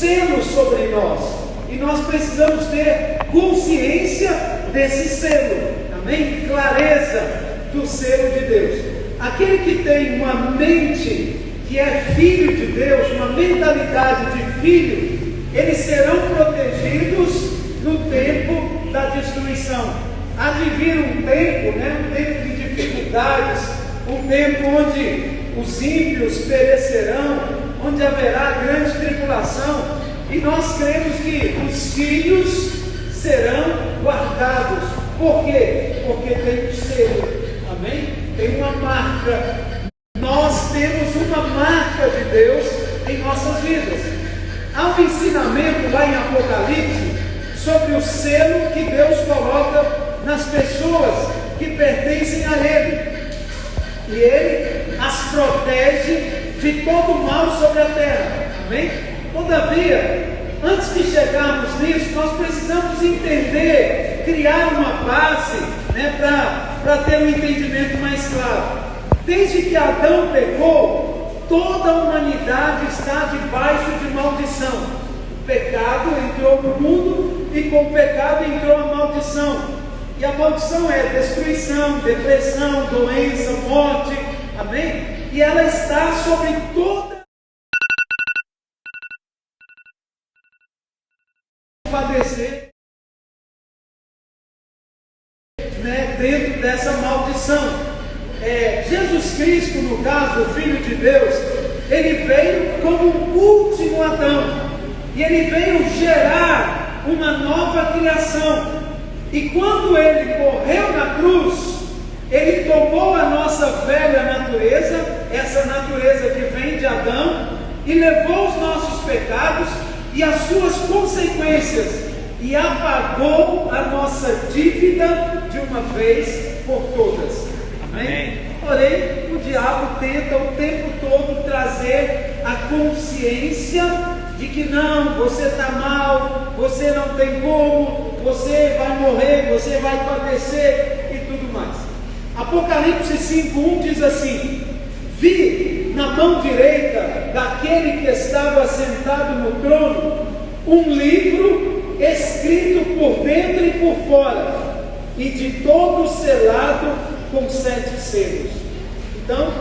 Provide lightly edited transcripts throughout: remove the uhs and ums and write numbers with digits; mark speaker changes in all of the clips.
Speaker 1: selo sobre nós, e nós precisamos ter consciência desse selo, amém? Clareza do selo de Deus. Aquele que tem uma mente que é filho de Deus, uma mentalidade de filho, eles serão protegidos no tempo da destruição. Há de vir um tempo, um tempo de dificuldades, um tempo onde os ímpios perecerão, onde haverá grande tribulação, e nós cremos que os filhos serão guardados. Por quê? Porque tem um selo, amém? Tem uma marca. Nós temos uma marca de Deus em nossas vidas. Há um ensinamento lá em Apocalipse sobre o selo que Deus coloca nas pessoas que pertencem a Ele, e Ele as protege de todo mal sobre a terra, amém? Todavia, antes de chegarmos nisso, nós precisamos entender, criar uma base, para ter um entendimento mais claro. Desde que Adão pecou, toda a humanidade está debaixo de maldição. O pecado entrou no mundo, e com o pecado entrou a maldição. E a maldição é destruição, depressão, doença, morte, amém? E ela está sobre toda padecer, dentro dessa maldição. Jesus Cristo, no caso, o Filho de Deus, ele veio como o último Adão, e ele veio gerar uma nova criação. E quando ele morreu na cruz, ele tomou a nossa velha natureza, essa natureza que vem de Adão, e levou os nossos pecados e as suas consequências, e apagou a nossa dívida de uma vez por todas. Amém? Porém, o diabo tenta o tempo todo trazer a consciência de que não, você está mal, você não tem como, você vai morrer, você vai padecer e tudo mais. Apocalipse 5:1 diz assim: vi na mão direita daquele que estava sentado no trono um livro escrito por dentro e por fora, e de todo selado com 7 selos. Então,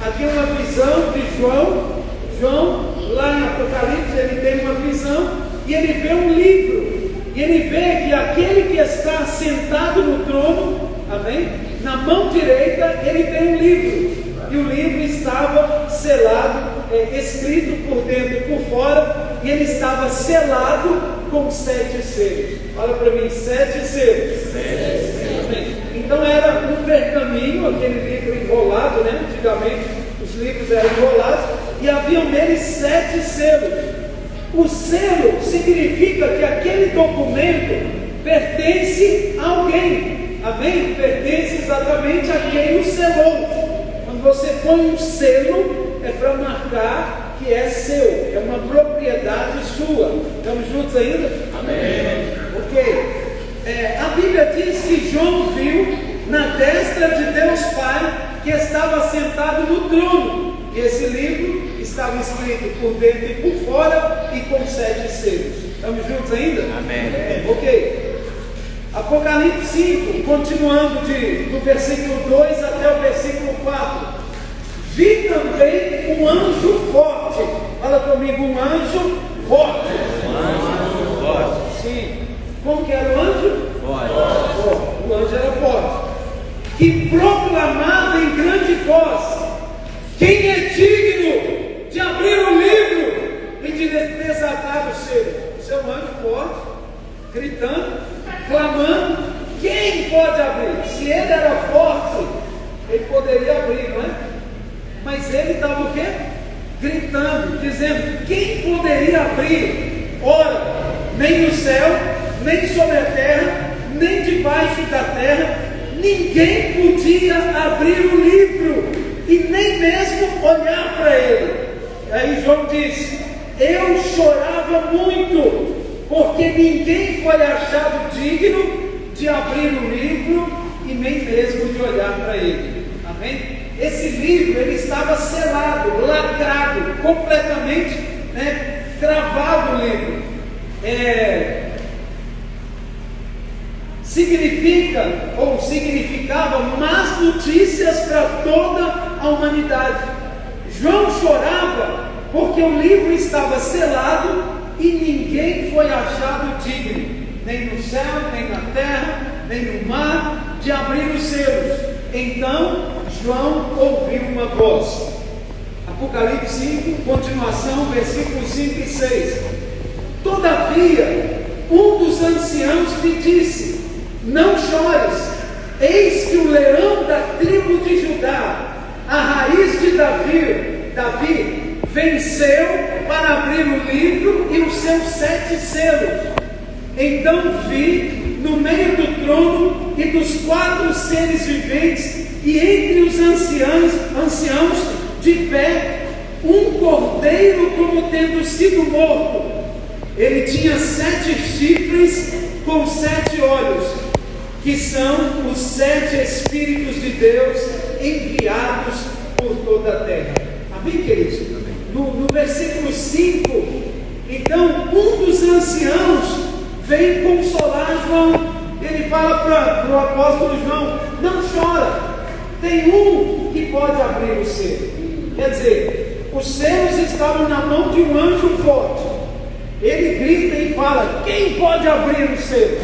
Speaker 1: aqui é uma visão de João. João, lá em Apocalipse, ele tem uma visão e ele vê um livro, e ele vê que aquele que está sentado no trono, amém? Na mão direita ele tem um livro, e o livro estava selado, escrito por dentro e por fora, e ele estava selado com 7 selos. Olha para mim, 7 selos. 7 selos. Amém? Então era um pergaminho, aquele livro enrolado, antigamente os livros eram enrolados, e haviam nele 7 selos. O selo significa que aquele documento pertence a alguém, amém? Pertence exatamente a quem o selou. Quando você põe um selo, é para marcar que é seu, é uma propriedade sua. Estamos juntos ainda? Amém. Ok. A Bíblia diz que João viu na destra de Deus Pai que estava sentado no trono, e esse livro estava escrito por dentro e por fora, e com 7 selos. Estamos juntos ainda? Amém. Ok. Apocalipse 5, continuando do versículo 2 até o versículo 4. Vi também um anjo forte. Fala comigo, um anjo forte. Um anjo forte. Sim. Como que era o anjo? Forte. O anjo era forte. Que proclamava em grande voz: quem é digno de abrir o livro e de desatar o selo? Isso é um anjo forte, gritando, clamando. Quem pode abrir? Se ele era forte, ele poderia abrir, não é? Mas ele estava o quê? Gritando, dizendo: quem poderia abrir? Ora, nem no céu, nem sobre a terra, nem debaixo da terra, ninguém podia abrir o livro e nem mesmo olhar para ele. Aí João diz: eu chorava muito, porque ninguém foi achado digno de abrir o livro e nem mesmo de olhar para ele. Amém? Esse livro, ele estava selado, lacrado, completamente, cravado o livro. Significa, ou significava, más notícias para toda a humanidade. João chorava porque o livro estava selado e ninguém foi achado digno, nem no céu, nem na terra, nem no mar, de abrir os selos. Então João ouviu uma voz. Apocalipse 5, continuação, versículos 5 e 6. Todavia, um dos anciãos lhe disse: não chores, eis que o leão da tribo de Judá, a raiz de Davi, venceu para abrir o livro e os seus 7 selos. Então vi no meio do trono e dos 4 seres viventes e entre os anciãos de pé, um cordeiro como tendo sido morto. Ele tinha 7 chifres com 7 olhos, que são os 7 Espíritos de Deus enviados por toda a terra. Amém, queridos? No versículo 5, então um dos anciãos vem consolar João. Ele fala para o apóstolo João: não chora, tem um que pode abrir o selo. Quer dizer, os selos estavam na mão de um anjo forte. Ele grita e fala: quem pode abrir o selo?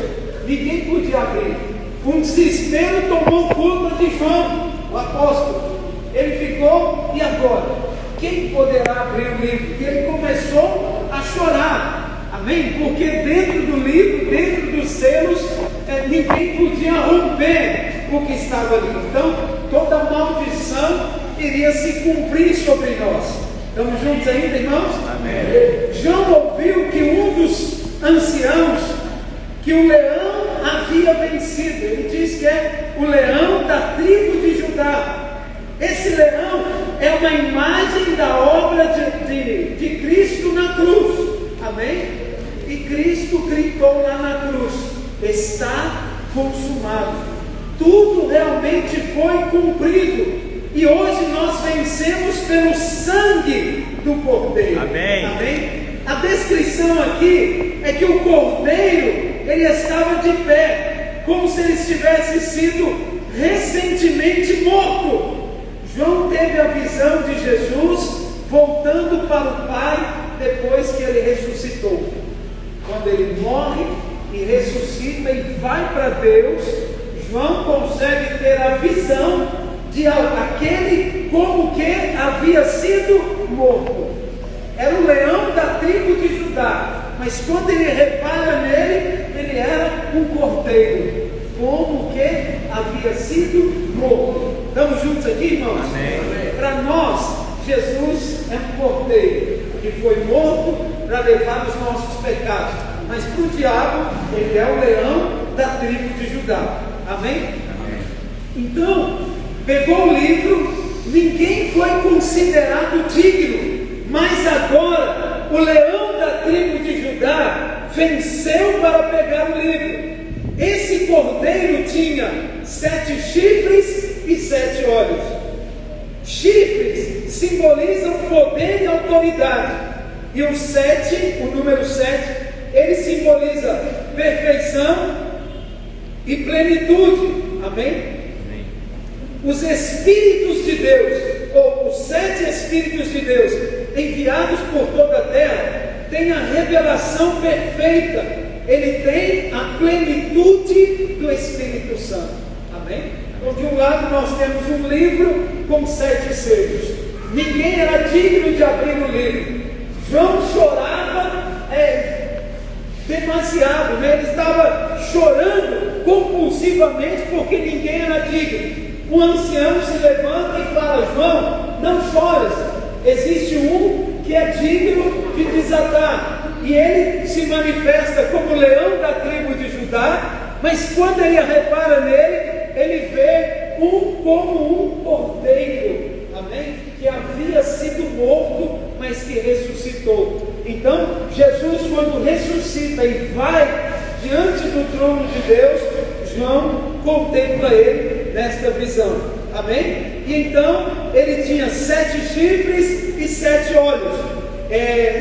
Speaker 1: Ninguém podia abrir. Um desespero tomou conta de João, o apóstolo. Ele ficou: e agora? Quem poderá abrir o livro? E ele começou a chorar. Amém? Porque dentro do livro, dentro dos selos, ninguém podia romper o que estava ali. Então, toda maldição iria se cumprir sobre nós. Estamos juntos ainda, irmãos? Amém. João ouviu que um dos anciãos, que o leão havia vencido. Ele diz que é o leão da tribo de Judá. Esse leão é uma imagem da obra de Cristo na cruz. Amém? E Cristo gritou lá na cruz: está consumado. Tudo realmente foi cumprido. E hoje nós vencemos pelo sangue do Cordeiro. Amém? Amém? A descrição aqui é que o Cordeiro, ele estava de pé, como se ele tivesse sido recentemente morto. João teve a visão de Jesus voltando para o Pai depois que ele ressuscitou. Quando ele morre e ressuscita e vai para Deus, João consegue ter a visão de aquele como que havia sido morto. Era o leão da tribo de Judá, mas quando ele repara nele, ele era um cordeiro, como que havia sido morto. Estamos juntos aqui, irmãos? Para nós, Jesus é um cordeiro que foi morto para levar os nossos pecados, mas para o diabo, ele é o leão da tribo de Judá. Amém? Então, pegou o livro, ninguém foi considerado digno, mas agora o leão da tribo de Judá venceu para pegar o livro. Esse cordeiro tinha 7 chifres e 7 olhos. Chifres simbolizam poder e autoridade, e o 7, o número 7, ele simboliza perfeição e plenitude. Amém? Os Espíritos de Deus, ou os 7 Espíritos de Deus enviados por toda a terra, têm a revelação perfeita. Ele tem a plenitude do Espírito Santo. Amém? Então, de um lado nós temos um livro com 7 selos. Ninguém era digno de abrir o livro. João chorava demasiado, né? Ele estava chorando compulsivamente porque ninguém era digno. O ancião se levanta e fala: João, não chores, existe um que é digno de desatar. E ele se manifesta como leão da tribo de Judá, mas quando ele repara nele, ele vê como um cordeiro, amém? Que havia sido morto, mas que ressuscitou. Então, Jesus, quando ressuscita e vai diante do trono de Deus, João contempla ele nesta visão, amém? E então, ele tinha 7 chifres e 7 olhos.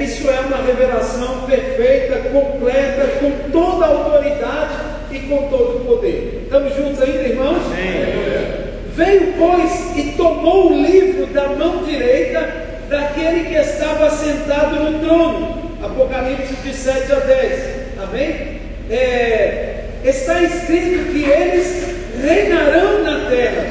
Speaker 1: isso é uma revelação perfeita, completa, com toda a autoridade e com todo o poder. Estamos juntos ainda, irmãos? Sim. Veio, pois, e tomou o livro da mão direita daquele que estava sentado no trono. Apocalipse de 7 a 10. Amém? Está escrito que eles reinarão na terra.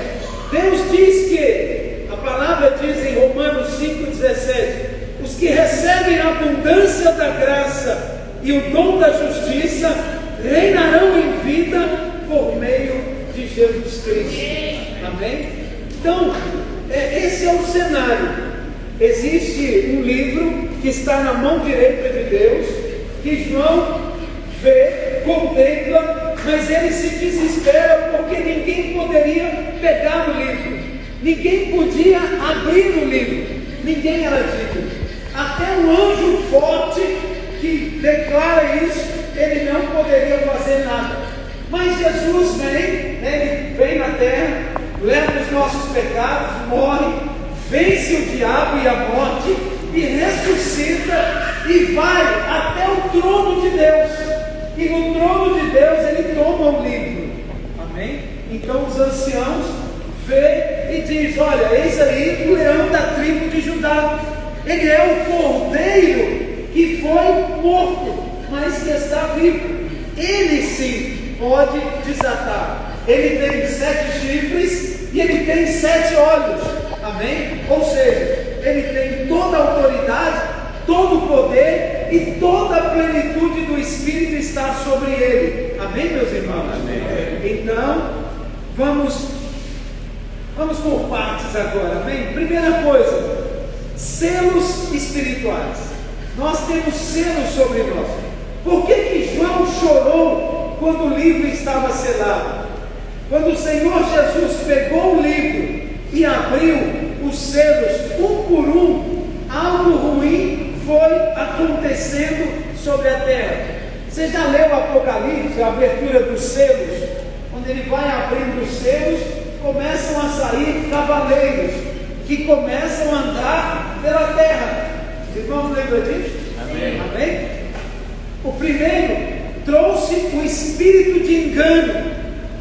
Speaker 1: Deus diz que, a palavra diz em Romanos 5,17, os que recebem a abundância da graça e o dom da justiça reinarão em vida por meio de Jesus Cristo. Amém? Então, esse é o cenário. Existe um livro que está na mão direita de Deus, que João vê, contempla, mas ele se desespera porque ninguém poderia pegar o livro, ninguém podia abrir o livro, ninguém era digno. Até o anjo forte que declara isso, ele não poderia fazer nada. Mas Jesus vem, ele vem na terra, leva os nossos pecados, morre, vence o diabo e a morte, e ressuscita e vai até o trono de Deus. E no trono de Deus ele toma o livro. Amém? Então os anciãos veem e diz: olha, eis aí o leão da tribo de Judá. Ele é o cordeiro que foi morto, mas que está vivo. Ele sim pode desatar. Ele tem 7 chifres e ele tem 7 olhos. Amém? Ou seja, ele tem toda a autoridade, todo o poder e toda a plenitude do Espírito está sobre ele. Amém, meus irmãos? Amém. Então, vamos por partes agora. Amém? Primeira coisa, selos espirituais. Nós temos selos sobre nós. Por que João chorou quando o livro estava selado? Quando o Senhor Jesus pegou o livro e abriu os selos um por um, algo ruim foi acontecendo sobre a terra. Você já leu o Apocalipse, a abertura dos selos? Quando ele vai abrindo os selos, começam a sair cavaleiros que começam a andar pela terra. Os irmãos lembram disso? Amém. Amém? O primeiro trouxe o espírito de engano,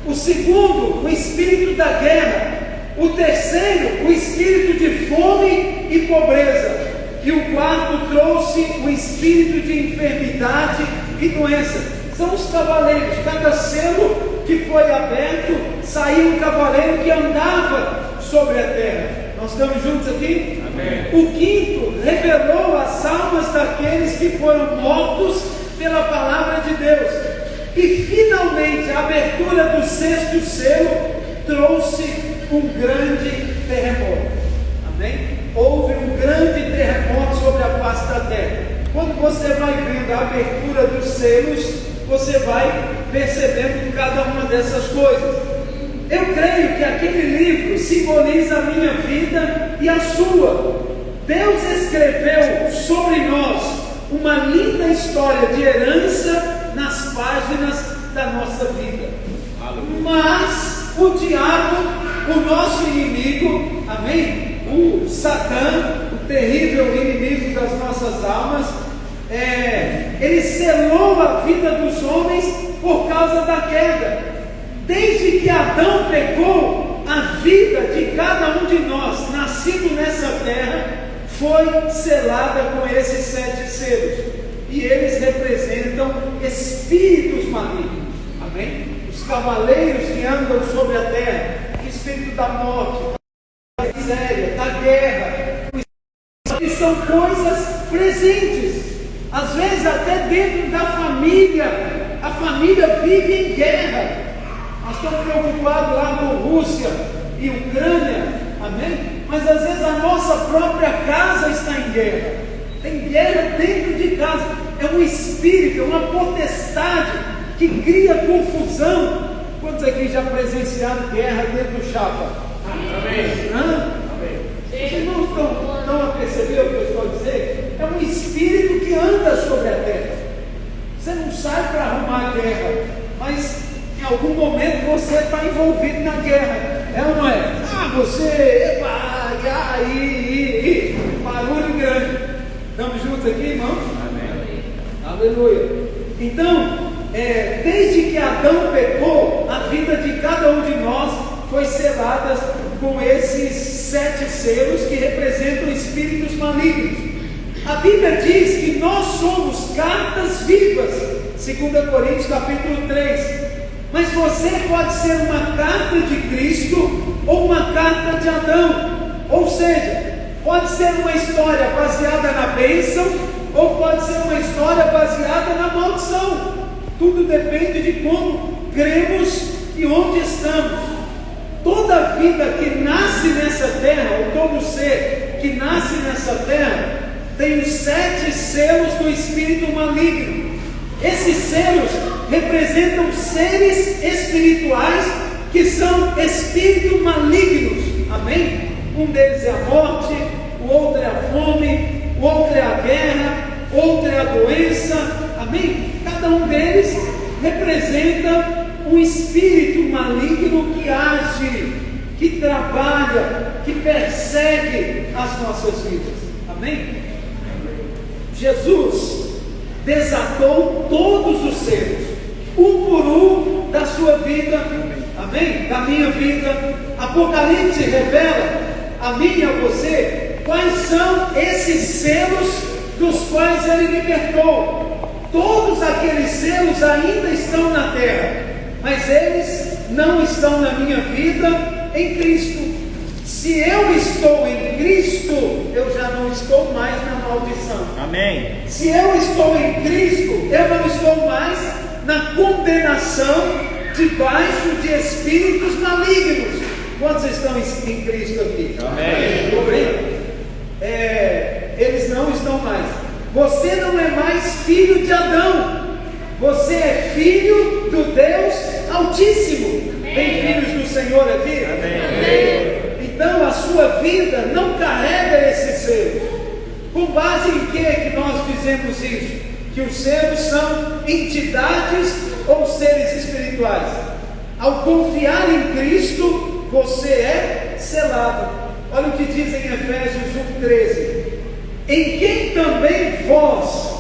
Speaker 1: o segundo, o espírito da guerra, o terceiro, o espírito de fome e pobreza, e o quarto trouxe o espírito de enfermidade e doença. São os cavaleiros. Cada selo que foi aberto, saiu um cavaleiro que andava sobre a terra. Nós estamos juntos aqui? Amém. O quinto revelou as almas daqueles que foram mortos pela palavra de Deus. E finalmente a abertura do sexto selo trouxe um grande terremoto. Amém? Houve um grande terremoto sobre a face da terra. Quando você vai vendo a abertura dos selos, você vai percebendo cada uma dessas coisas. Eu creio que aquele livro simboliza a minha vida e a sua. Deus escreveu sobre nós uma linda história de herança nas páginas da nossa vida. Mas o diabo, o nosso inimigo, amém? O Satã, o terrível inimigo das nossas almas, ele selou a vida dos homens por causa da queda. Desde que Adão pecou, a vida de cada um de nós, nascido nessa terra, foi selada com esses 7 selos. E eles representam espíritos malignos. Amém? Os cavaleiros que andam sobre a terra, o espírito da morte, da miséria, da guerra, que são coisas presentes. Às vezes até dentro da família, a família vive em guerra. Nós estamos preocupados lá com Rússia e Ucrânia, amém? Mas às vezes a nossa própria casa está em guerra. Tem guerra dentro de casa. É um espírito, é uma potestade que cria confusão. Quantos aqui já presenciaram guerra dentro do chapa? Amém. Amém. Vocês não estão a perceber o que eu estou a dizer? É um espírito que anda sobre a terra. Você não sai para arrumar a guerra, mas em algum momento você está envolvido na guerra. É ou não é? Você, barulho grande. Estamos juntos aqui, irmãos?
Speaker 2: Amém.
Speaker 1: Aleluia. Então, desde que Adão pecou, a vida de cada um de nós foi selada com esses 7 selos que representam espíritos malignos. A Bíblia diz que nós somos cartas vivas, 2 Coríntios capítulo 3. Mas você pode ser uma carta de Cristo ou uma carta de Adão. Ou seja, pode ser uma história baseada na bênção ou pode ser uma história baseada na maldição. Tudo depende de como cremos e onde estamos. Toda vida que nasce nessa terra, ou todo ser que nasce nessa terra, tem os 7 selos do espírito maligno. Esses selos representam seres espirituais que são espíritos malignos. Amém? Um deles é a morte, o outro é a fome, o outro é a guerra, outro é a doença. Amém? Cada um deles representa um espírito maligno que age, que trabalha, que persegue as nossas vidas. Amém? Jesus desatou todos os selos, um por um, da sua vida. Amém? Da minha vida. Apocalipse revela a mim e a você quais são esses selos dos quais ele libertou. Todos aqueles selos ainda estão na terra, mas eles não estão na minha vida em Cristo. Se eu estou em Cristo, eu já não estou mais na maldição.
Speaker 2: Amém.
Speaker 1: Se eu estou em Cristo, eu não estou mais na condenação debaixo de espíritos malignos. Quantos estão em Cristo aqui?
Speaker 2: Amém.
Speaker 1: Eles não estão mais. Você não é mais filho de Adão. Você é filho do Deus Altíssimo. Tem filhos do Senhor aqui?
Speaker 2: Amém.
Speaker 1: Então a sua vida não carrega esses selos. Com base em que nós dizemos isso? Que os selos são entidades ou seres espirituais. Ao confiar em Cristo, você é selado. Olha o que diz em Efésios 1,13: em quem também vós,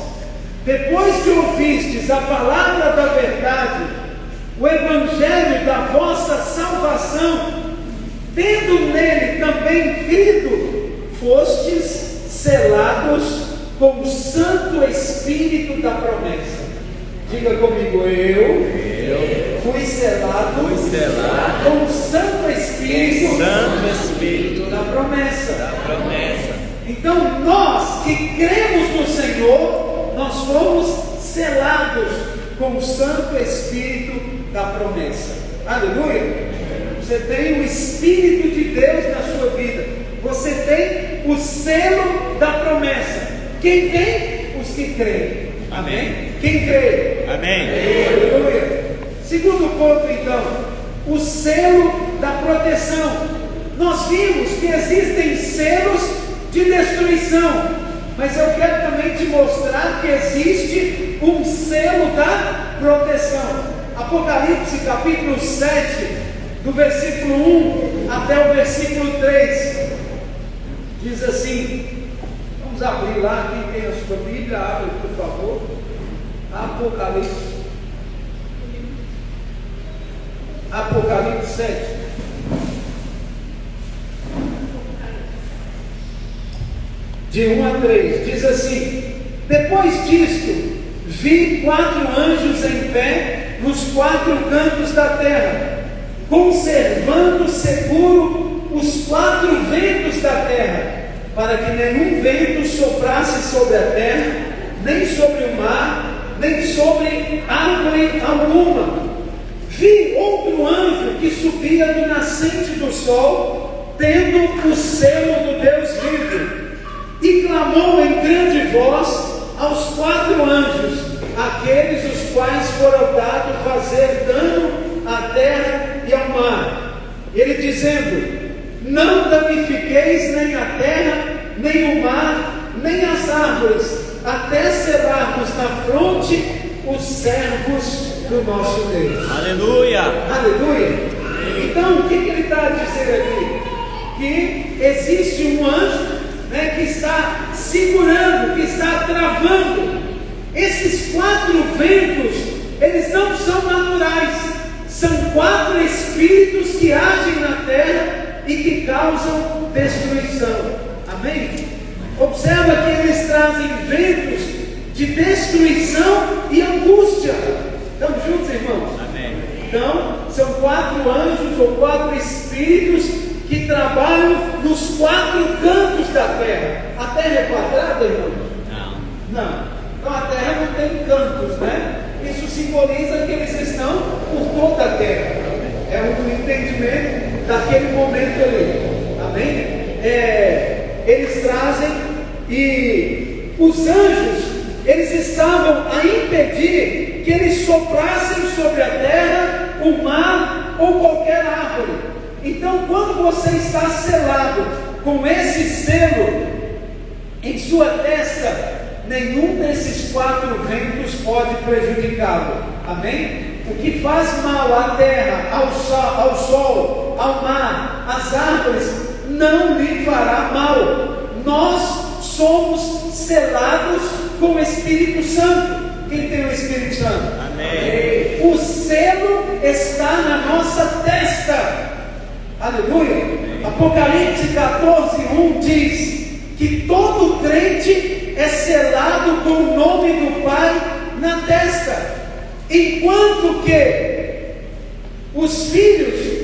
Speaker 1: depois que ouvistes a palavra da verdade, o evangelho da vossa salvação, tendo nele também crido, fostes selados com o Santo Espírito da promessa. Diga comigo, eu fui selado com o Santo Espírito da promessa. Então nós que cremos no Senhor, nós fomos selados com o Santo Espírito da promessa. Aleluia! Você tem o Espírito de Deus na sua vida. Você tem o selo da promessa. Quem tem? Os que creem. Amém? Quem crê?
Speaker 2: Amém.
Speaker 1: Aleluia. Segundo ponto, então, o selo da proteção. Nós vimos que existem selos de destruição, mas eu quero também te mostrar que existe um selo da proteção. Apocalipse capítulo 7, do versículo 1 até o versículo 3, diz assim. Vamos abrir lá, quem tem a sua Bíblia, abre por favor. Apocalipse 7. De 1 a 3, diz assim: depois disto, vi 4 anjos em pé nos 4 cantos da terra, conservando seguro os 4 ventos da terra, para que nenhum vento soprasse sobre a terra, nem sobre o mar, nem sobre árvore alguma. Vi outro anjo que subia do nascente do sol, tendo o selo do Deus vivo, e clamou em grande voz aos 4 anjos, aqueles os quais foram dados fazer dano à terra e ao mar, ele dizendo: não danifiqueis nem a terra, nem o mar, nem as árvores, até selarmos na fronte os servos do nosso Deus.
Speaker 2: Aleluia.
Speaker 1: Aleluia. Então o que ele está a dizer aqui? Que existe um anjo, que está segurando, que travando. Esses 4 ventos, eles não são naturais, são 4 espíritos que agem na terra e que causam destruição. Amém? Observa que eles trazem ventos de destruição e angústia. Estamos juntos, irmãos?
Speaker 2: Amém.
Speaker 1: Então, são 4 anjos ou 4 espíritos que trabalham nos 4 cantos da terra. A terra é quadrada, irmãos? Não. Então a terra não tem cantos, né? Isso simboliza que eles estão por toda a terra. É um entendimento daquele momento ali. Amém? Eles trazem, e os anjos, eles estavam a impedir que eles soprassem sobre a terra, o mar ou qualquer árvore. Então, quando você está selado com esse selo em sua testa, nenhum desses 4 ventos pode prejudicá-lo. Amém? O que faz mal à terra, ao sol, ao mar, às árvores, não lhe fará mal. Nós somos selados com o Espírito Santo. Quem tem o Espírito Santo?
Speaker 2: Amém.
Speaker 1: O selo está na nossa testa. Aleluia. Amém. Apocalipse 14:1 diz que todo crente é selado com o nome do Pai na testa, enquanto que os filhos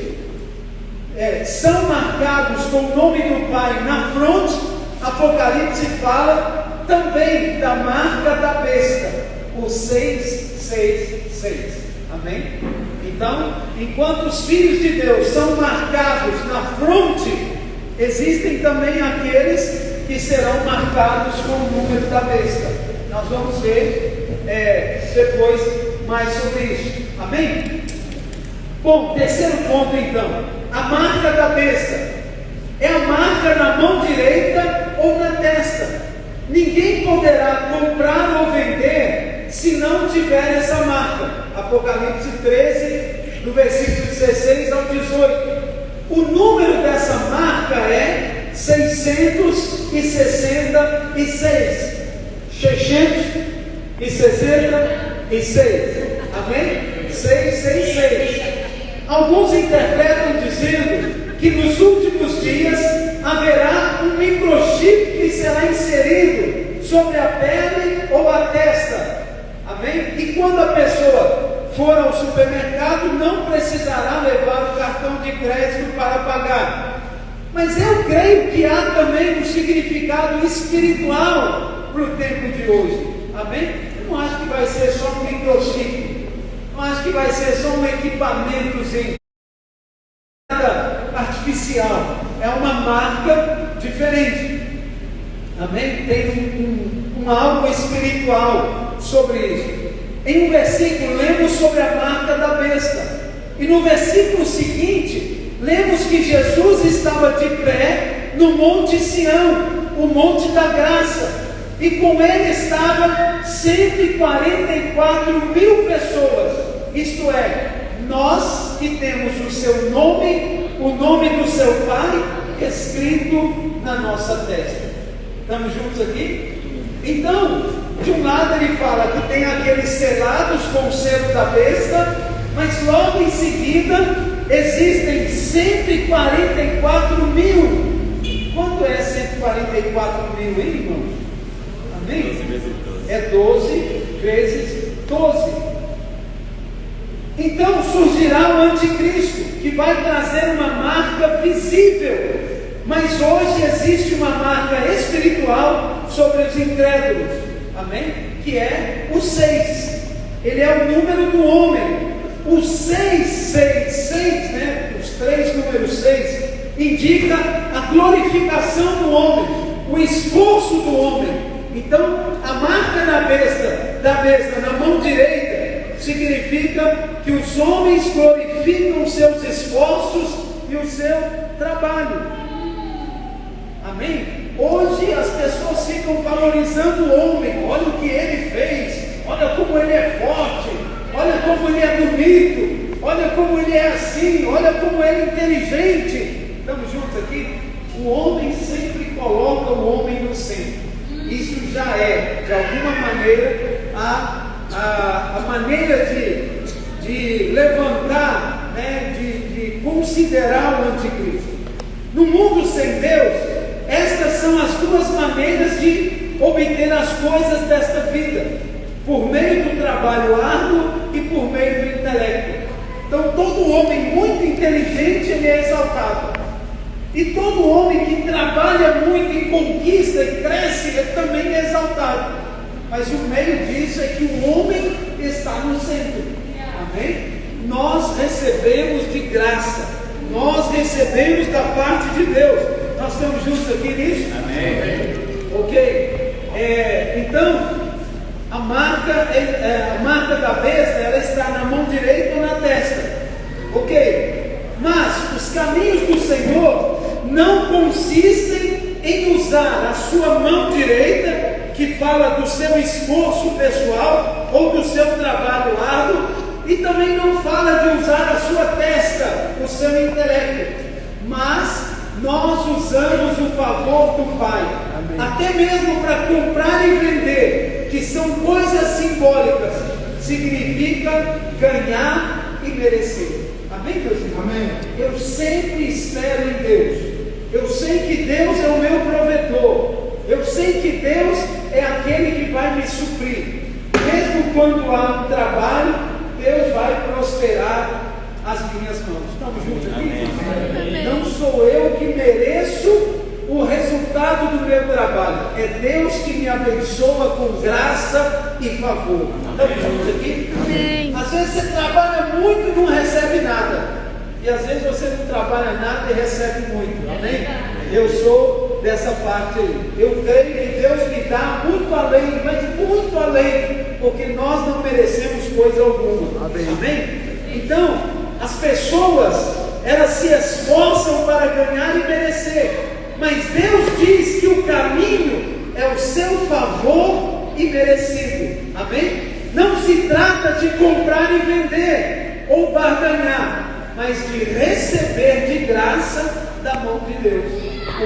Speaker 1: são marcados com o nome do Pai na fronte. Apocalipse fala também da marca da besta, o 666. Amém? Então, enquanto os filhos de Deus são marcados na fronte, existem também aqueles que serão marcados com o número da besta. Nós vamos ver depois mais sobre isso. Amém? Bom, terceiro ponto então. A marca da besta é a marca na mão direita ou na testa. Ninguém poderá comprar ou vender se não tiver essa marca. Apocalipse 13, do versículo 16 ao 18. O número dessa marca é 666. 666. Amém? 666. Alguns interpretam dizendo que nos últimos dias haverá um microchip que será inserido sobre a pele ou a testa. Amém? E quando a pessoa for ao supermercado, não precisará levar o cartão de crédito para pagar. Mas eu creio que há também um significado espiritual para o tempo de hoje. Amém? Eu não acho que vai ser só um microchip. Não acho que vai ser só um equipamentozinho. Nada artificial. É uma marca diferente. Amém? Tem um algo espiritual sobre isso. Em um versículo lemos sobre a marca da besta. E no versículo seguinte, lemos que Jesus estava de pé no Monte Sião, o Monte da Graça. E com ele estavam 144 mil pessoas. Isto é, nós que temos o seu nome, o nome do seu Pai, escrito na nossa testa. Estamos juntos aqui? Então, de um lado ele fala que tem aqueles selados com o selo da besta, mas logo em seguida existem 144 mil. Quanto é 144 mil, hein, irmãos? Amém?
Speaker 2: 12 vezes 12.
Speaker 1: É 12 vezes 12. Então surgirá o anticristo, que vai trazer uma marca visível. Mas hoje existe uma marca espiritual sobre os incrédulos. Amém? Que é o 6. Ele é o número do homem. O 666, né? Os 3 números 6, indica a glorificação do homem, o esforço do homem. Então, a marca da besta na mão direita significa que os homens glorificam seus esforços e o seu trabalho. Amém? Hoje as pessoas ficam valorizando o homem. Olha o que ele fez, olha como ele é forte, olha como ele é bonito, olha como ele é assim, olha como ele é inteligente. Estamos juntos aqui? O homem sempre coloca o homem no centro. Isso já é, de alguma maneira, a maneira de levantar, né, de considerar o anticristo. No mundo sem Deus, estas são as duas maneiras de obter as coisas desta vida: por meio do trabalho árduo e por meio do intelecto. Então todo homem muito inteligente, ele é exaltado, e todo homem que trabalha muito e conquista e cresce, ele também é exaltado. Mas o meio disso é que o homem está no centro. Amém? Nós recebemos de graça, nós recebemos da parte de Deus. Nós estamos juntos aqui nisso?
Speaker 3: Amém.
Speaker 1: Ok? Então, a marca da besta, ela está na mão direita ou na testa. Ok? Mas os caminhos do Senhor não consistem em usar a sua mão direita, que fala do seu esforço pessoal ou do seu trabalho árduo, e também não fala de usar a sua testa, o seu intelecto, mas nós usamos o favor do Pai. Amém. Até mesmo para comprar e vender, que são coisas simbólicas, significa ganhar e merecer. Amém, meus irmãos? Amém. Eu sempre espero em Deus. Eu sei que Deus é o meu provedor. Eu sei que Deus é aquele que vai me suprir. Mesmo quando há um trabalho, Deus vai prosperar as minhas mãos. Estamos juntos aqui? Amém. Não sou eu que mereço o resultado do meu trabalho. É Deus que me abençoa com graça e favor. Estamos juntos aqui? Amém. Às vezes você trabalha muito e não recebe nada. E às vezes você não trabalha nada e recebe muito. Amém? Eu sou dessa parte aí. Eu creio que Deus me dá muito além, mas muito além, porque nós não merecemos coisa alguma. Amém? Então, as pessoas, elas se esforçam para ganhar e merecer, mas Deus diz que o caminho é o seu favor e merecido. Amém? Não se trata de comprar e vender ou barganhar, mas de receber de graça da mão de Deus.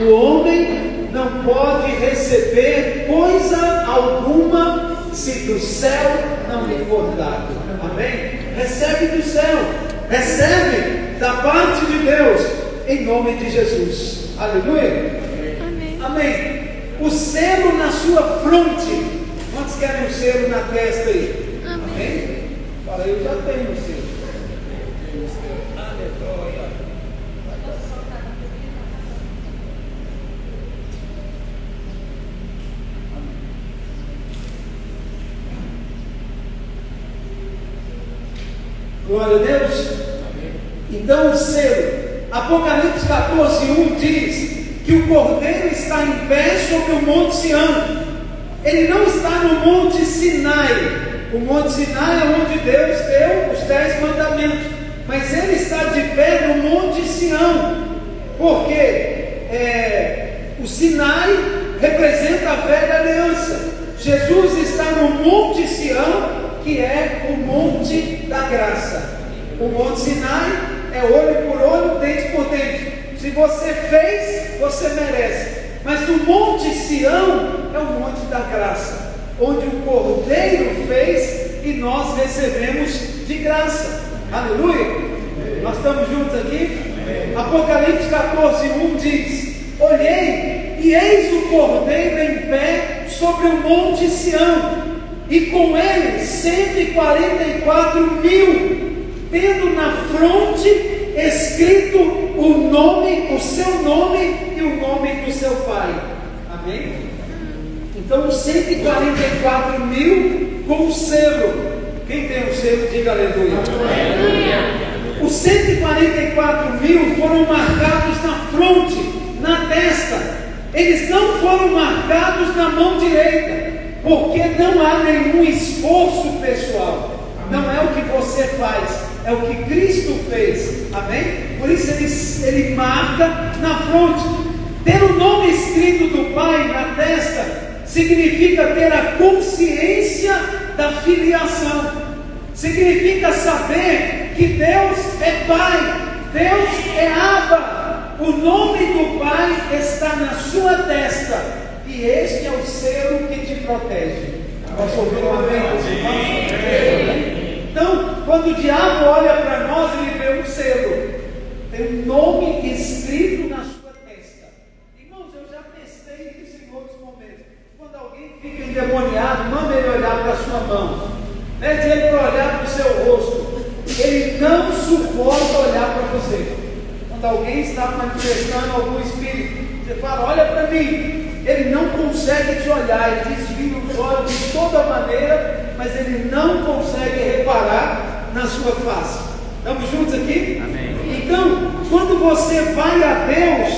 Speaker 1: O homem não pode receber coisa alguma se do céu não lhe for dado. Amém? Recebe do céu, recebe da parte de Deus, em nome de Jesus. Aleluia. Amém. Amém. O selo na sua fronte. Quantos querem um selo na testa aí? Amém? Fala, eu já tenho um selo. Aleluia. Glória a Deus. Então o selo, Apocalipse 14:1 diz que o Cordeiro está em pé sobre o Monte Sião. Ele não está no Monte Sinai. O Monte Sinai é onde Deus deu os 10 mandamentos, mas ele está de pé no Monte Sião, porque o Sinai representa a velha aliança. Jesus está no Monte Sião, que é o Monte da Graça. O Monte Sinai é olho por olho, dente por dente. Se você fez, você merece. Mas no Monte Sião é o Monte da Graça, onde o Cordeiro fez e nós recebemos de graça. Aleluia! Nós estamos juntos aqui? Apocalipse 14:1 diz: olhei e eis o Cordeiro em pé sobre o Monte Sião, e com ele 144.000, tendo na fronte escrito o seu nome e o nome do seu pai. Amém? Então 144.000 com o selo. Quem tem o selo, diga aleluia. Os 144.000 foram marcados na fronte, na testa. Eles não foram marcados na mão direita, porque não há nenhum esforço pessoal. Não é o que você faz, é o que Cristo fez. Amém? Por isso ele marca na fronte. Ter o nome escrito do Pai na testa significa ter a consciência da filiação. Significa saber que Deus é Pai, Deus é Abba. O nome do Pai está na sua testa, e E este é o selo que te protege. Posso ouvir um amém? Então, quando o diabo olha para nós, ele vê um selo. Tem um nome escrito na sua testa. Irmãos, eu já testei isso em outros momentos. Quando alguém fica endemoniado, manda ele olhar para a sua mão. Pede ele para olhar para o seu rosto. Ele não suporta olhar para você. Quando alguém está manifestando algum espírito, você fala, olha para mim. Ele não consegue te olhar, ele desvia os olhos de toda maneira, mas ele não consegue reparar na sua face. Estamos juntos aqui?
Speaker 3: Amém.
Speaker 1: Então, quando você vai a Deus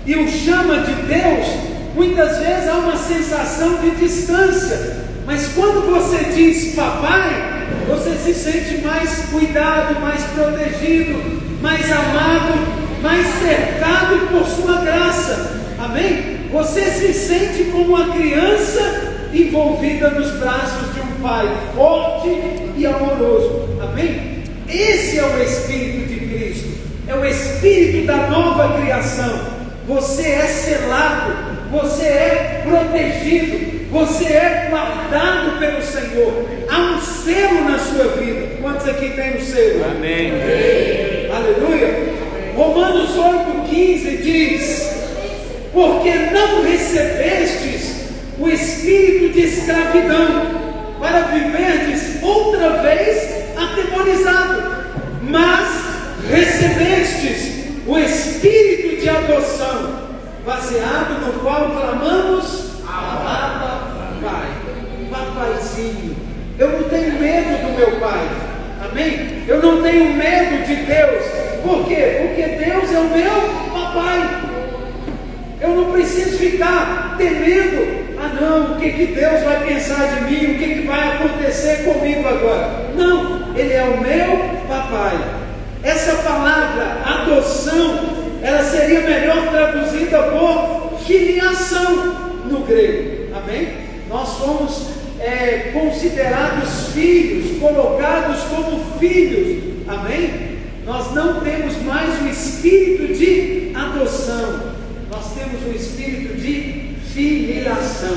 Speaker 1: e o chama de Deus, muitas vezes há uma sensação de distância, mas quando você diz papai, você se sente mais cuidado, mais protegido, mais amado, mais cercado por sua graça. Amém? Você se sente como uma criança envolvida nos braços de um pai forte e amoroso. Amém? Esse é o Espírito de Cristo. É o Espírito da nova criação. Você é selado, você é protegido, você é guardado pelo Senhor. Há um selo na sua vida. Quantos aqui tem um selo?
Speaker 3: Amém.
Speaker 1: Aleluia. Romanos 8,15 diz: porque não recebestes o espírito de escravidão, para viverdes outra vez atemorizado, mas recebestes o espírito de adoção, baseado no qual clamamos, Abba, Pai. Papaizinho. Eu não tenho medo do meu Pai. Amém? Eu não tenho medo de Deus. Por quê? Porque Deus é o meu papai. Eu não preciso ficar temendo. Ah não, o que Deus vai pensar de mim? O que vai acontecer comigo agora? Não, Ele é o meu papai. Essa palavra adoção, ela seria melhor traduzida por filiação no grego. Amém? Nós somos considerados filhos, colocados como filhos. Amém? Nós não temos mais o espírito de adoção. Nós temos um espírito de filiação.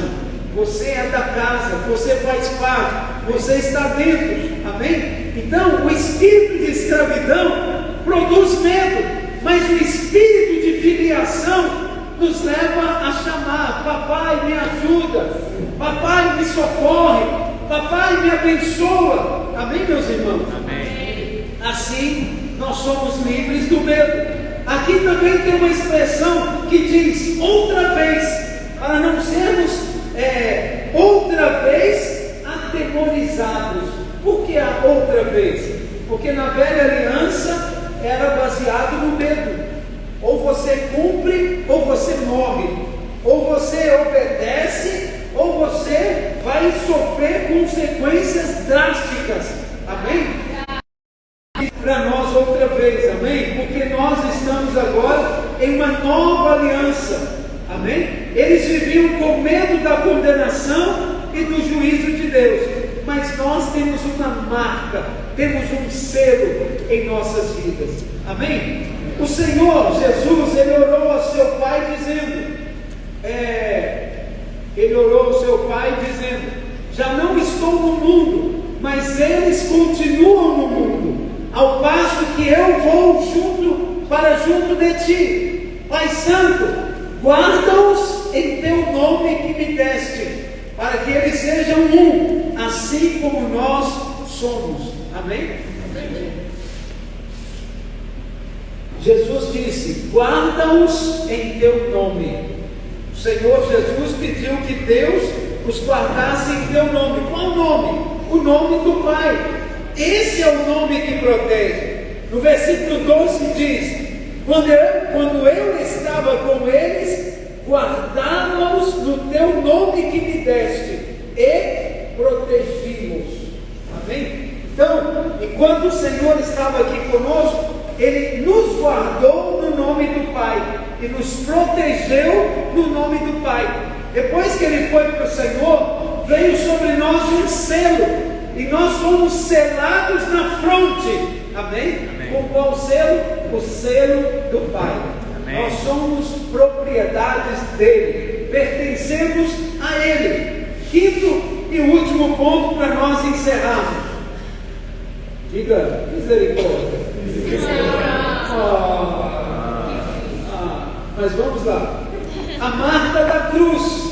Speaker 1: Você é da casa, você faz parte, você está dentro. Amém? Então, o espírito de escravidão produz medo, mas o espírito de filiação nos leva a chamar: papai, me ajuda, papai, me socorre, papai, me abençoa. Amém, meus irmãos?
Speaker 3: Amém.
Speaker 1: Assim, nós somos livres do medo. Aqui também tem uma expressão que diz outra vez, para não sermos outra vez atemorizados. Por que a outra vez? Porque na velha aliança era baseado no medo. Ou você cumpre, ou você morre. Ou você obedece, ou você vai sofrer consequências drásticas. Amém? Para nós outra vez, amém? Porque nós estamos agora em uma nova aliança, amém? Eles viviam com medo da condenação e do juízo de Deus, mas nós temos uma marca, temos um selo em nossas vidas, amém? O Senhor Jesus, Ele orou ao seu Pai dizendo, já não estou no mundo, mas eles continuam no mundo, ao passo que eu vou junto de ti. Pai Santo, guarda-os em teu nome que me deste, para que eles sejam um, assim como nós somos. Amém? Amém. Jesus disse: guarda-os em teu nome. O Senhor Jesus pediu que Deus os guardasse em teu nome. Qual nome? O nome do Pai. Esse é o nome que protege. No versículo 12 diz: quando eu estava com eles, guardava-os no teu nome que me deste e protegi-os. Amém? Então, enquanto o Senhor estava aqui conosco, Ele nos guardou no nome do Pai e nos protegeu no nome do Pai. Depois que Ele foi para o Senhor, veio sobre nós um selo, e nós somos selados na fronte. Amém?
Speaker 3: Amém.
Speaker 1: Com qual selo? O selo do Pai.
Speaker 3: Amém.
Speaker 1: Nós somos propriedades dele. pertencemos a Ele. Quinto e último ponto para nós encerrarmos. Diga, misericórdia. Mas vamos lá. A marca da cruz.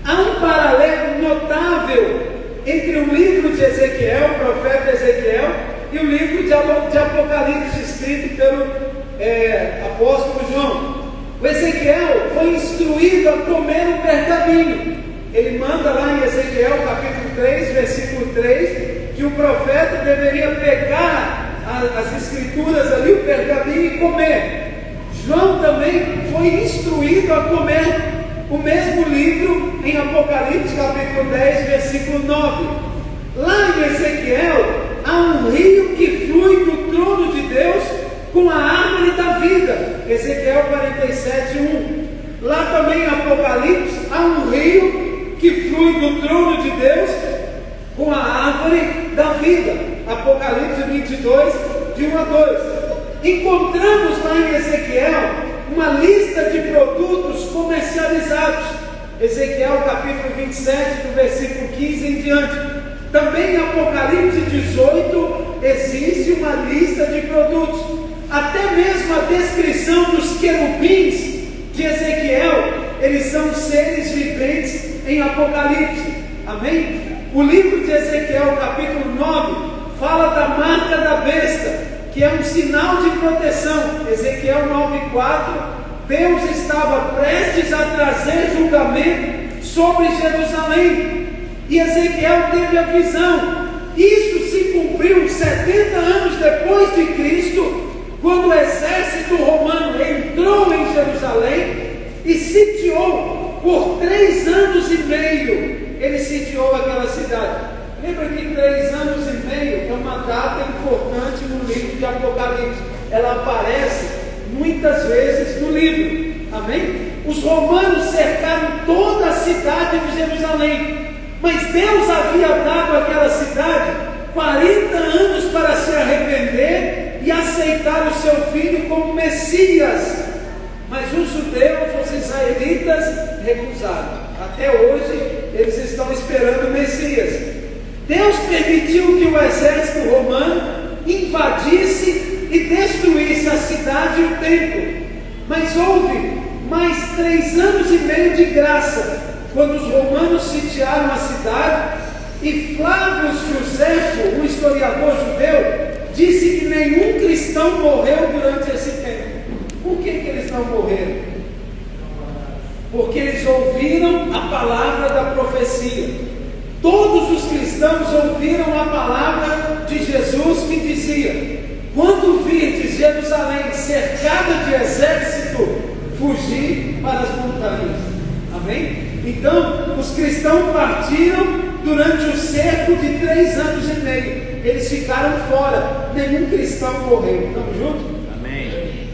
Speaker 1: Há um paralelo notável entre o livro de Ezequiel, o profeta Ezequiel, e o livro de Apocalipse, escrito pelo apóstolo João. O Ezequiel foi instruído a comer o pergaminho. Ele manda lá em Ezequiel, capítulo 3, versículo 3, que o profeta deveria pegar as escrituras ali, o pergaminho, e comer. João também foi instruído a comer o mesmo livro em Apocalipse, capítulo 10, versículo 9. Lá em Ezequiel, há um rio que flui do trono de Deus com a árvore da vida. Ezequiel 47, 1. Lá também em Apocalipse, há um rio que flui do trono de Deus com a árvore da vida. Apocalipse 22, de 1 a 2. Encontramos lá em Ezequiel uma lista de produtos comercializados. Ezequiel capítulo 27, do versículo 15 em diante. Também em Apocalipse 18 existe uma lista de produtos. Até mesmo a descrição dos querubins de Ezequiel, eles são seres viventes em Apocalipse. Amém? O livro de Ezequiel capítulo 9 fala da marca da besta, que é um sinal de proteção. Ezequiel 9,4, Deus estava prestes a trazer julgamento sobre Jerusalém, e Ezequiel teve a visão. Isso se cumpriu 70 anos depois de Cristo, quando o exército romano entrou em Jerusalém e sitiou por 3 anos e meio. Ele sitiou aquela cidade. Lembra que 3 anos e meio é uma data importante no livro de Apocalipse. Ela aparece muitas vezes no livro. Amém? Os romanos cercaram toda a cidade de Jerusalém, mas Deus havia dado àquela cidade 40 anos para se arrepender e aceitar o seu filho como Messias. Mas os judeus, os israelitas, recusaram. Até hoje eles estão esperando o Messias. Deus permitiu que o exército romano invadisse e destruísse a cidade e o templo. Mas houve mais 3 anos e meio de graça, quando os romanos sitiaram a cidade, e Flávio Joséfo, um historiador judeu, disse que nenhum cristão morreu durante esse tempo. Por que eles não morreram? Porque eles ouviram a palavra da profecia. Todos os cristãos ouviram a palavra de Jesus, que dizia: quando virdes Jerusalém cercada de exército, fugir para as montanhas. Amém? Então, os cristãos partiram durante o cerco de 3 anos e meio. Eles ficaram fora. Nenhum cristão morreu. Estamos juntos?
Speaker 2: Amém.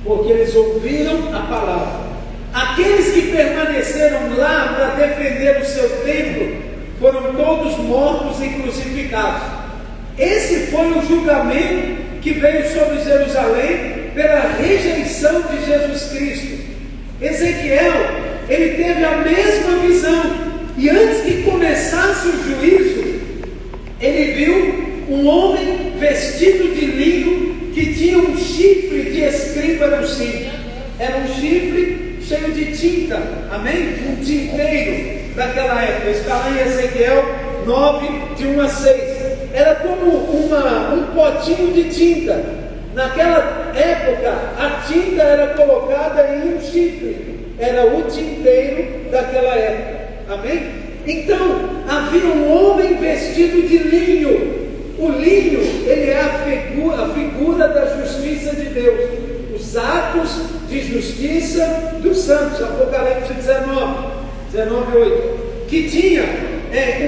Speaker 1: Porque eles ouviram a palavra. Aqueles que permaneceram lá para defender o seu templo foram todos mortos e crucificados. Esse foi o julgamento que veio sobre Jerusalém pela rejeição de Jesus Cristo. Ezequiel, ele teve a mesma visão, e antes que começasse o juízo, ele viu um homem vestido de linho que tinha um chifre de escriba no cinto. Era um chifre cheio de tinta, amém? Um tinteiro daquela época. Está lá em Ezequiel 9, de 1 a 6. Era como um potinho de tinta. Naquela época, a tinta era colocada em um chifre. Era o tinteiro daquela época, amém? Então, havia um homem vestido de linho. O linho, ele é a figura da justiça de Deus. Os atos de justiça dos santos. Apocalipse 19, 8. Que tinha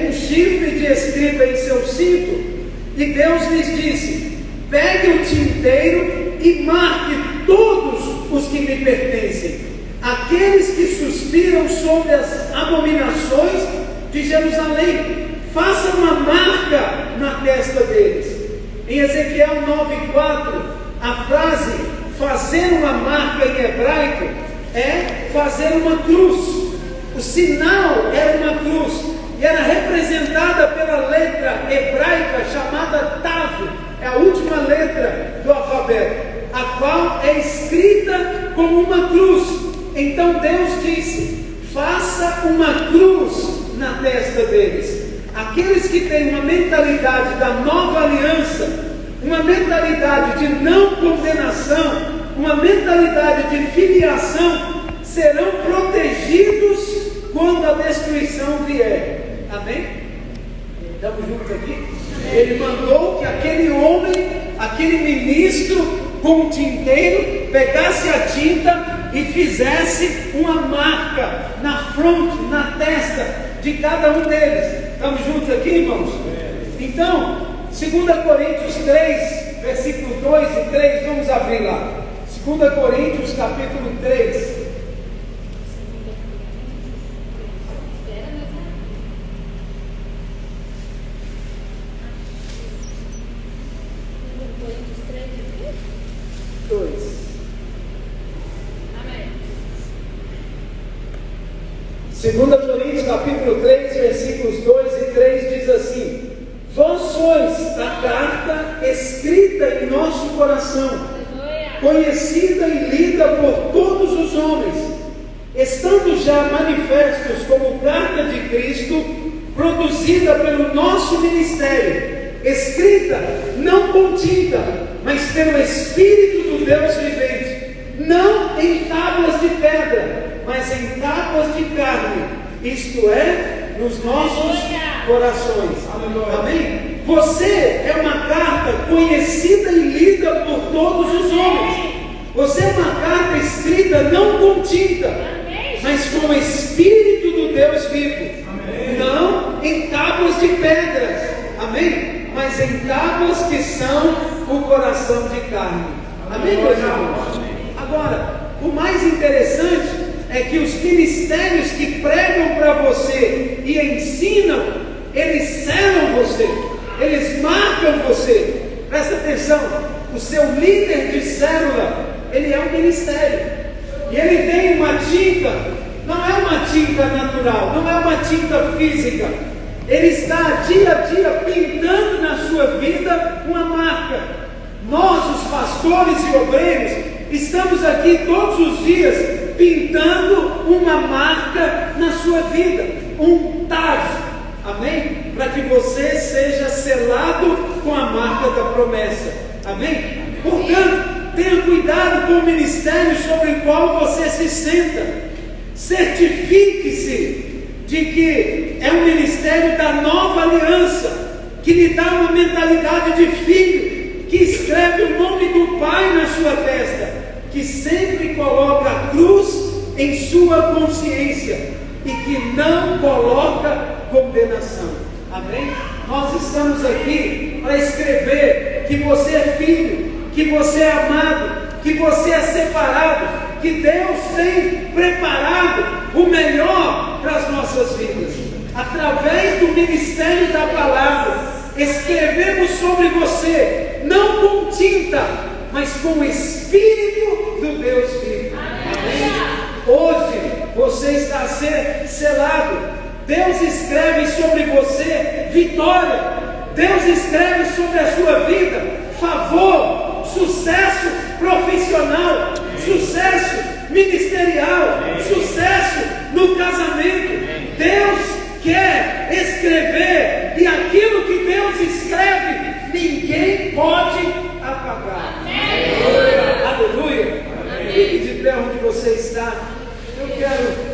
Speaker 1: um chifre de escriba em seu cinto. E Deus lhes disse: pegue o tinteiro e marque todos os que me pertencem, aqueles que suspiram sobre as abominações de Jerusalém. Faça uma marca na testa deles. Em Ezequiel 9,4, a frase fazer uma marca em hebraico é fazer uma cruz. O sinal era uma cruz e era representada pela letra hebraica chamada Tav, é a última letra do alfabeto, a qual é escrita como uma cruz. Então Deus disse: faça uma cruz na testa deles. Aqueles que têm uma mentalidade da nova aliança, uma mentalidade de não condenação, uma mentalidade de filiação, serão protegidos quando a destruição vier. Amém? Estamos juntos aqui? Ele mandou que aquele homem, aquele ministro com um tinteiro, pegasse a tinta e fizesse uma marca na fronte, na testa de cada um deles. Estamos juntos aqui, irmãos? Então, 2 Coríntios 3, versículos 2 e 3, vamos abrir lá. 2 Coríntios capítulo 3. Segunda Coríntios capítulo 3, versículos 2 e 3 diz assim: vós sois a carta escrita em nosso coração, conhecida e lida por todos os homens, estando já manifestos como carta de Cristo, produzida pelo nosso ministério, escrita não com tinta, mas pelo Espírito do Deus vivente, não em tábuas de pedra, mas em tábuas de carne, isto é, nos nossos corações. Amém? Você é uma carta conhecida e lida por todos os homens. Você é uma carta escrita não com tinta, mas com o Espírito do Deus vivo. Não em tábuas de pedras, amém? Mas em tábuas que são o coração de carne. Amém, meus irmãos? Agora, o mais interessante é que os ministérios que pregam para você e ensinam, eles selam você, eles marcam você. Presta atenção, o seu líder de célula, ele é um ministério, e ele tem uma tinta, não é uma tinta natural, não é uma tinta física, ele está dia a dia pintando na sua vida uma marca. Nós, os pastores e obreiros, estamos aqui todos os dias pintando uma marca na sua vida, um Tav, amém? Para que você seja selado com a marca da promessa, amém? Portanto, tenha cuidado com o ministério sobre o qual você se senta. Certifique-se de que é um ministério da nova aliança, que lhe dá uma mentalidade de filho, que escreve o nome do Pai na sua testa, que sempre coloca a cruz em sua consciência e que não coloca condenação. Amém? Nós estamos aqui para escrever que você é filho, que você é amado, que você é separado, que Deus tem preparado o melhor para as nossas vidas. Através do ministério da palavra, escrevemos sobre você, não com tinta, mas com o Espírito do Deus vivo. Amém? Hoje você está a ser selado. Deus escreve sobre você vitória. Deus escreve sobre a sua vida favor, sucesso profissional, sucesso ministerial, sucesso no casamento. Deus quer escrever, e aquilo que Deus escreve, ninguém pode apagar. Aleluia. Fique de pé onde você está. Eu quero